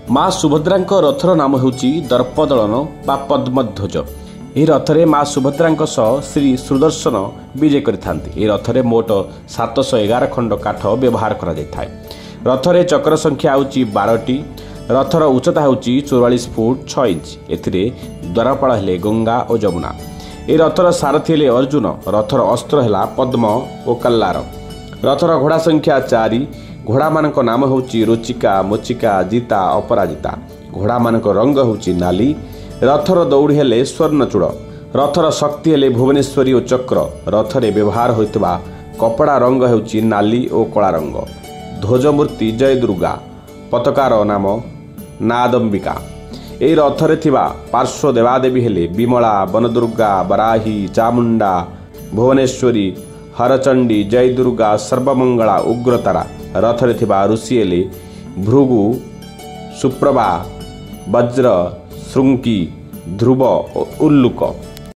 माँ सुभद्रा रथर नाम होउची दर्पदलन बा पद्मध्वज। यह रथरे माँ सुभद्रा श्री सुदर्शन विजय करथांती। यह रथरे मोट 711 खंड काठ व्यवहार करा जायथाय। रथरे चक्र संख्या होउची 12टी। रथर उच्चता होउची 44 फुट 6 इंच। एथिरे द्वारपाल हेले गंगा और जमुना। यह रथर सारथी हेले अर्जुन। रथर अस्त्र हेला पद्म और कल्लार। रथर घोड़ा संख्या 4। घोड़ा मानक नाम होउची रुचिका, मोचिका, जीता, अपराजिता। घोड़ा मानक रंग होउची नाली। रथर दौड़ी हेले स्वर्णचूड़। रथर शक्ति हेले भुवनेश्वरी और चक्र। रथरे व्यवहार होइतबा कपड़ा रंग होउची नाली और कला रंग। ध्वजमूर्ति जय दुर्गा। पताकार नाम नादंबिका। एही रथरे थिबा पार्श्व देवादेवी हेले विमला, बनदुर्गा, बराही, चामुंडा, भुवनेश्वरी, हरचंडी, जय दुर्गा, सर्वमंगला, उग्रतारा। रथरे थिबा ऋषि हेले भृगु, सुप्रभा, वज्र, श्रृंकी, ध्रुव और उल्लुक।